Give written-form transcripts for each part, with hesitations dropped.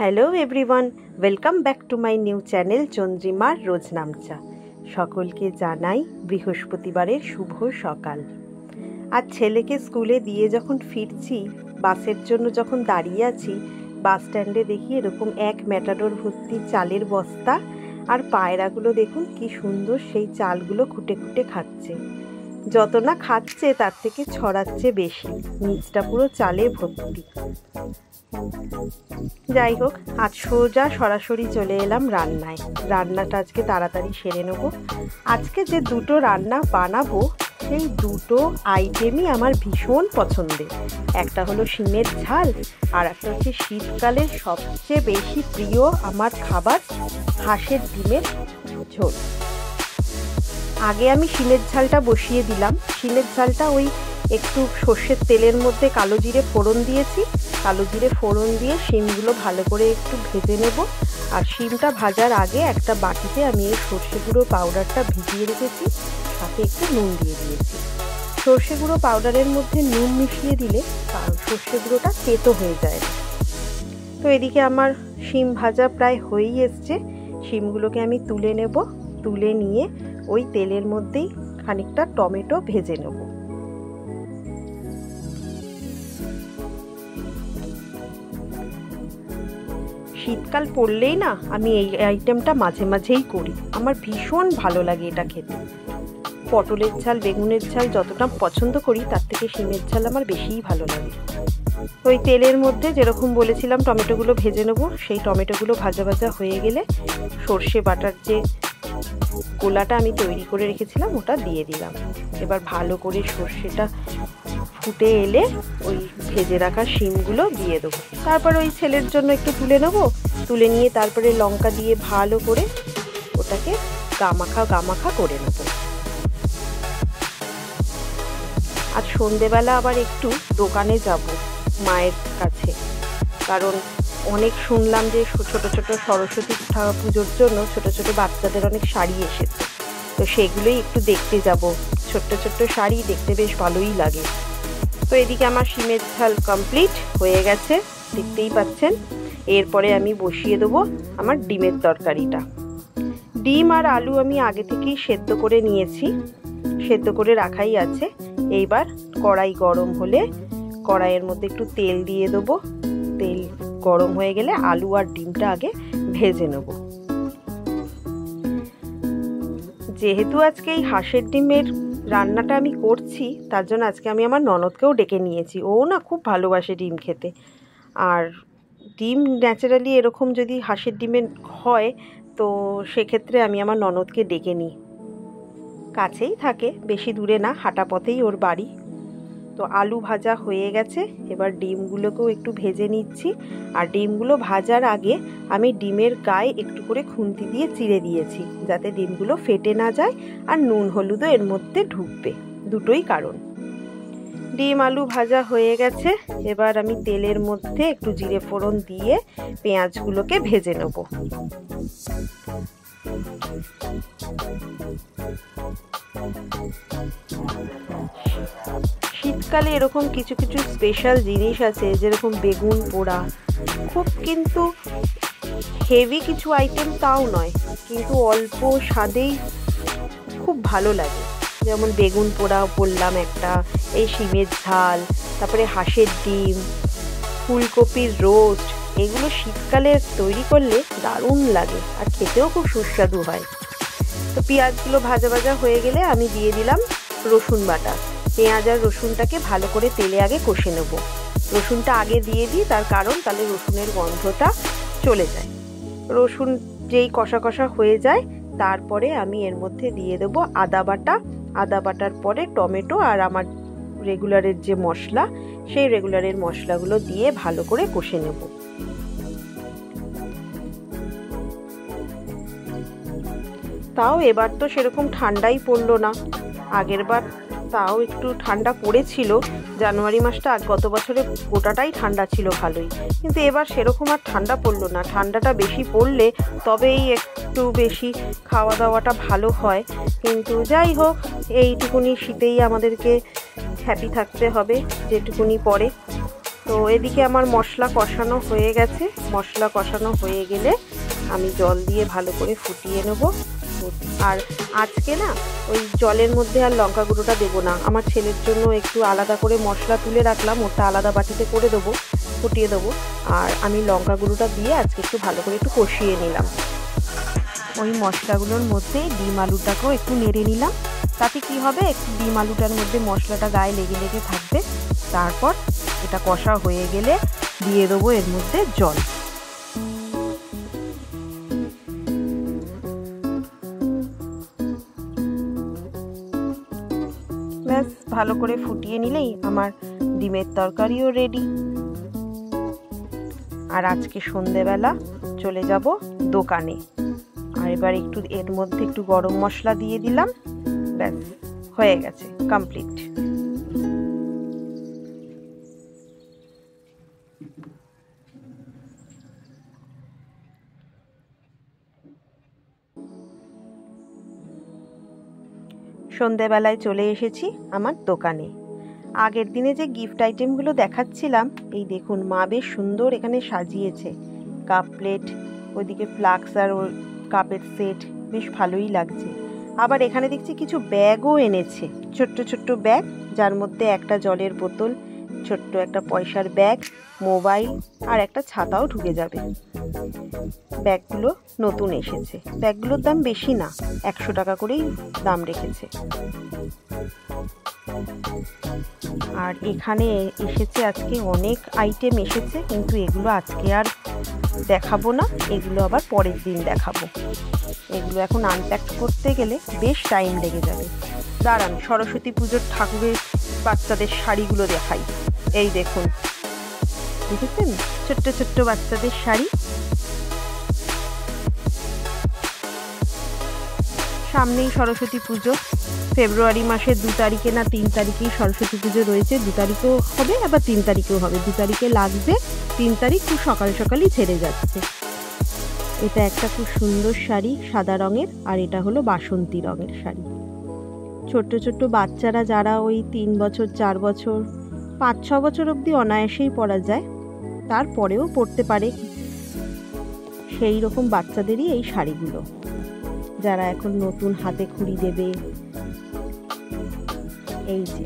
Hello everyone, welcome back to my new channel চন্দ্রিমার রোজনামচা। সকলকে জানাই বৃহস্পতিবারের শুভ সকাল। আজ ছেলেকে স্কুলে দিয়ে যখন ফিরছি, বাসের জন্য যখন দাঁড়িয়ে আছি, বাস স্ট্যান্ডে দেখি এরকম এক ম্যাটাডোর ভর্তি চালের বস্তা, আর পায়রাগুলো দেখুন কি সুন্দর সেই চালগুলো খুঁটে খুঁটে খাচ্ছে। যত না খাচ্ছে তার থেকে ছড়াচ্ছে বেশি, নিচটা পুরো চালে ভর্তি। যাই হোক, আজ সোজা সরাসরি চলে এলাম রান্নায়। রান্নাটা আজকে তাড়াতাড়ি সেরে নেব। আজকে যে দুটো রান্না বানাবো সেই দুটো আইটেমই আমার ভীষণ পছন্দের। একটা হলো শিমের ঝাল, আর একটা হচ্ছে শীতকালের সবচেয়ে বেশি প্রিয় আমার খাবার হাঁসের ডিমের ঝোল। আগে আমি শিমের ঝালটা বসিয়ে দিলাম। শিমের ঝালটা ওই একটু সর্ষের তেলের মধ্যে কালো জিরে ফোড়ন দিয়েছি। কালো জিরে ফোড়ন দিয়ে শিমগুলো ভালো করে একটু ভেজে নেব। আর শিমটা ভাজার আগে একটা বাটিতে আমি এই সর্ষে গুঁড়ো পাউডারটা ভিজিয়ে রেখেছি, সাথে একটু নুন দিয়ে দিয়েছি। সর্ষে গুঁড়ো পাউডারের মধ্যে নুন মিশিয়ে দিলে সর্ষে গুঁড়োটা তেতো হয়ে যায় না। তো এদিকে আমার শিম ভাজা প্রায় হয়েই এসছে। শিমগুলোকে আমি তুলে নেব। তুলে নিয়ে ওই তেলের মধ্যেই খানিকটা টমেটো ভেজে নেব। শীতকাল পড়লেই না আমি এই আইটেমটা মাঝে মাঝেই করি। আমার ভীষণ ভালো লাগে এটা খেতে। পটলের ঝাল, বেগুনের ঝাল যতটা পছন্দ করি তার থেকে শিমের ঝাল আমার বেশিই ভালো লাগে। ওই তেলের মধ্যে যেরকম বলেছিলাম টমেটোগুলো ভেজে নেব। সেই টমেটোগুলো ভাজা ভাজা হয়ে গেলে সর্ষে বাটার যে গোলাটা আমি তৈরি করে রেখেছিলাম ওটা দিয়ে দিলাম। এবার ভালো করে সর্ষেটা ফুটে এলে ওই ভেজে রাখা শিমগুলো দিয়ে দেবো। তারপর ওই ছেলের জন্য একটু তুলে নেবো। তুলে নিয়ে তারপরে লঙ্কা দিয়ে ভালো করে ওটাকে গামাখা করে নেবো। আজ সন্ধেবেলা আবার একটু দোকানে যাব মায়ের কাছে, কারণ অনেক শুনলাম যে ছোট ছোট সরস্বতী পুজোর জন্য ছোট ছোট বাচ্চাদের অনেক শাড়ি এসেছে। তো সেগুলোই একটু দেখতে যাব। ছোট্ট ছোট্ট শাড়ি দেখতে বেশ ভালোই লাগে। তো এদিকে আমার শিমের ঝাল কমপ্লিট হয়ে গেছে, দেখতেই পাচ্ছেন। এরপরে আমি বসিয়ে দেবো আমার ডিমের তরকারিটা। ডিম আর আলু আমি আগে থেকেই সেদ্ধ করে নিয়েছি, সেদ্ধ করে রাখাই আছে। এইবার কড়াই গরম হলে কড়াইয়ের মধ্যে একটু তেল দিয়ে দেবো। তেল গরম হয়ে গেলে আলু আর ডিমটা আগে ভেজে নেব। যেহেতু আজকে এই হাঁসের ডিমের রান্নাটা আমি করছি, তার জন্য আজকে আমি আমার ননদকেও ডেকে নিয়েছি। ও না খুব ভালোবাসে ডিম খেতে। আর ডিম ন্যাচারালি এরকম যদি হাঁসের ডিমের হয় তো সেক্ষেত্রে আমি আমার ননদকে ডেকে নিই। কাছেই থাকে, বেশি দূরে না, হাঁটা পথেই ওর বাড়ি। তো আলু ভাজা হয়ে গেছে। এবার ডিমগুলোকেও একটু ভেজে নিচ্ছি। আর ডিমগুলো ভাজার আগে আমি ডিমের গায়ে একটু করে খুন্তি দিয়ে চিড়ে দিয়েছি, যাতে ডিমগুলো ফেটে না যায় আর নুন হলুদও এর মধ্যে ঢুকবে, দুটোই কারণ। ডিম আলু ভাজা হয়ে গেছে। এবার আমি তেলের মধ্যে একটু জিরে ফোড়ন দিয়ে পেঁয়াজগুলোকে ভেজে নেব। শীতকালে এরকম কিছু কিছু স্পেশাল জিনিস আছে, যেরকম বেগুন পোড়া। খুব কিন্তু হেভি কিছু আইটেম তাও নয়, কিন্তু অল্প স্বাদেই খুব ভালো লাগে। যেমন বেগুন পোড়া বললাম একটা, এই শিমের ঝাল, তারপরে হাঁসের ডিম, ফুলকপির রোস্ট, এগুলো শীতকালে তৈরি করলে দারুণ লাগে আর খেতেও খুব সুস্বাদু হয়। তো পেঁয়াজগুলো ভাজা ভাজা হয়ে গেলে আমি দিয়ে দিলাম রসুন বাটা। পেঁয়াজ আর রসুনটাকে ভালো করে তেলে আগে কষে নেব। রসুনটা আগে দিয়ে দিই, তার কারণ তাহলে রসুনের গন্ধটা চলে যায়। রসুন যেই কষা কষা হয়ে যায় তারপরে আমি এর মধ্যে দিয়ে দেবো আদা বাটা। আদা বাটার পরে টমেটো আর আমার রেগুলারের যে মশলা, সেই রেগুলারের মশলাগুলো দিয়ে ভালো করে কষে নেব। তাও এবার তো সেরকম ঠান্ডাই পড়লো না। আগের বার তাও একটু ঠান্ডা পড়েছিল। জানুয়ারি মাসটা গত বছরে গোটাটাই ঠান্ডা ছিল ভালোই, কিন্তু এবার সেরকম আর ঠান্ডা পড়লো না। ঠান্ডাটা বেশি পড়লে তবেই একটু বেশি খাওয়া দাওয়াটা ভালো হয়। কিন্তু যাই হোক, এইটুকুনি শীতেই আমাদেরকে হ্যাপি থাকতে হবে যেটুকুনি পরে। তো এদিকে আমার মশলা কষানো হয়ে গেছে। মশলা কষানো হয়ে গেলে আমি জল দিয়ে ভালো করে ফুটিয়ে নেব। আর আজকে না ওই জলের মধ্যে আর লঙ্কা গুঁড়োটা দেবো না, আমার ছেলের জন্য একটু আলাদা করে মশলা তুলে রাখলাম, ওটা আলাদা বাটিতে করে দেবো, ফুটিয়ে দেবো। আর আমি লঙ্কা গুঁড়োটা দিয়ে আজকে একটু ভালো করে একটু কষিয়ে নিলাম। ওই মশলাগুলোর মধ্যে ডিম আলুটাকেও একটু নেড়ে নিলাম, তাতে কি হবে একটু ডিম আলুটার মধ্যে মশলাটা গায়ে লেগে লেগে থাকবে। তারপর এটা কষা হয়ে গেলে দিয়ে দেবো এর মধ্যে জল। ব্যাস ভালো করে ফুটিয়ে নিলেই আমার ডিমের তরকারিও রেডি। আর আজকে সন্ধেবেলা চলে যাব দোকানে। আর এবার একটু এর মধ্যে একটু গরম মশলা দিয়ে দিলাম, ব্যাস হয়ে গেছে, কমপ্লিট। সন্ধেবেলায় চলে এসেছি আমার দোকানে। আগের দিনে যে গিফট আইটেমগুলো দেখাচ্ছিলাম, এই দেখুন মা বেশ সুন্দর এখানে সাজিয়েছে, কাপ প্লেট, ওইদিকে ফ্লাক্স আর ওর কাপের সেট, বেশ ভালোই লাগছে। আবার এখানে দেখছি কিছু ব্যাগও এনেছে, ছোট্ট ছোট্ট ব্যাগ, যার মধ্যে একটা জলের বোতল, ছোট্ট একটা পয়সার ব্যাগ, মোবাইল আর একটা ছাতাও ঢুকে যাবে। ব্যাগগুলো নতুন এসেছে, ব্যাগগুলোর দাম বেশি না, 100 টাকা করেই দাম রেখেছে। আর এখানে এসেছে আজকে অনেক আইটেম এসেছে, কিন্তু এগুলো আজকে আর দেখাবো না, এগুলো আবার পরের দিন দেখাবো। এগুলো এখন আনপ্যাক করতে গেলে বেশ টাইম লেগে যাবে। দাঁড়ান, সরস্বতী পুজোর ঠাকুরের বাচ্চাদের শাড়িগুলো দেখাই। এই দেখুন, দেখেছেন ছোট্ট ছোট্ট বাচ্চাদের শাড়ি। সামনেই সরস্বতী পুজো, ফেব্রুয়ারি মাসের 2 তারিখে না 3 তারিখেই সরস্বতী পুজো রয়েছে। 2 তারিখেও হবে, আবার 3 তারিখেও হবে। 2 তারিখে লাগবে, 3 তারিখ খুব সকাল সকালই ছেড়ে যাচ্ছে। এটা একটা খুব সুন্দর শাড়ি, সাদা রঙের, আর এটা হলো বাসন্তী রঙের শাড়ি। ছোট্ট ছোট্ট বাচ্চারা যারা ওই 3 বছর 4 বছর 5-6 বছর অবধি অনায়াসেই পরা যায়, তারপরেও পরতে পারে, সেই রকম বাচ্চাদেরই এই শাড়িগুলো, যারা এখন নতুন হাতে খড়ি দেবে। এই যে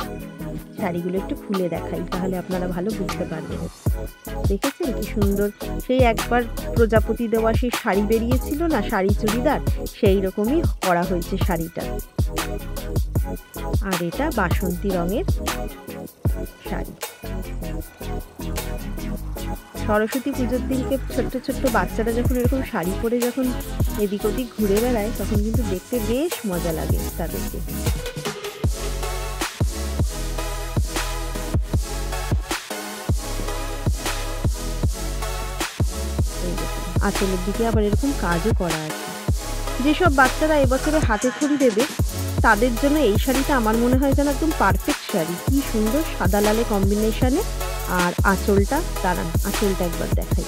শাড়িগুলো একটু খুলে দেখাই, তাহলে আপনারা ভালো বুঝতে পারবেন। দেখেছেন কি সুন্দর, সেই একবার প্রজাপতি দেওয়া সেই শাড়ি বেরিয়েছিল না, শাড়ি চুড়িদার, সেই রকমই করা হয়েছে শাড়িটা। আর এটা বাসন্তী রঙের শাড়ি। সরস্বতী পুজোর দিনকে ছোট্ট ছোট্ট বাচ্চারা যখন এরকম শাড়ি পরে যখন এদিক ওদিক ঘুরে বেড়ায়, তখন কিন্তু দেখতে বেশ মজা লাগে তাদেরকে। আঁচলের দিকে আবার এরকম কাজও করা আছে। যেসব বাচ্চারা এবছরে হাতে খড়ি দেবে, তাদের জন্য এই শাড়িটা আমার মনে হয় যেন একদম পারফেক্ট শাড়ি। কি সুন্দর সাদা লালে কম্বিনেশনে। আর আঁচলটা, দাঁড়ান আঁচলটা একবার দেখাই।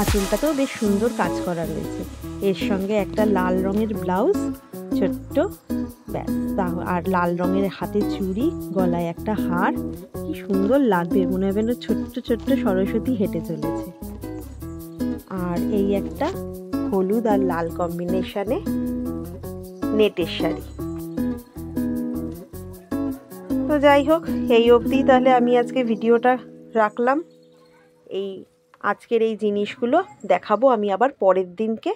আঁচলটাতেও বেশ সুন্দর কাজ করা রয়েছে। এর সঙ্গে একটা লাল রঙের ব্লাউজ, ছোট্ট, ব্যাস। আর লাল রঙের হাতে চুড়ি, গলায় একটা হার, কি সুন্দর লাগবে, মনে হবে না ছোট্ট ছোট্ট সরস্বতী হেঁটে চলেছে। আর এই একটা হলুদ আর লাল কম্বিনেশনে নেটের শাড়ি। তো যাই হোক, এই অবধি তাহলে আমি আজকে ভিডিওটা রাখলাম। এই আজকের এই জিনিসগুলো দেখাবো আমি আবার পরের দিনকে।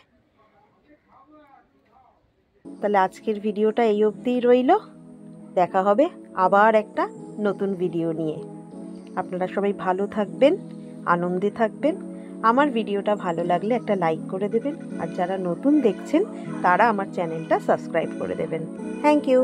তাহলে আজকের ভিডিওটা এই অবধিই রইল, দেখা হবে আবার একটা নতুন ভিডিও নিয়ে। আপনারা সবাই ভালো থাকবেন, আনন্দে থাকবেন। আমার ভিডিওটা ভালো লাগলে একটা লাইক করে দেবেন, আর যারা নতুন দেখছেন তারা আমার চ্যানেলটা সাবস্ক্রাইব করে দেবেন। Thank you.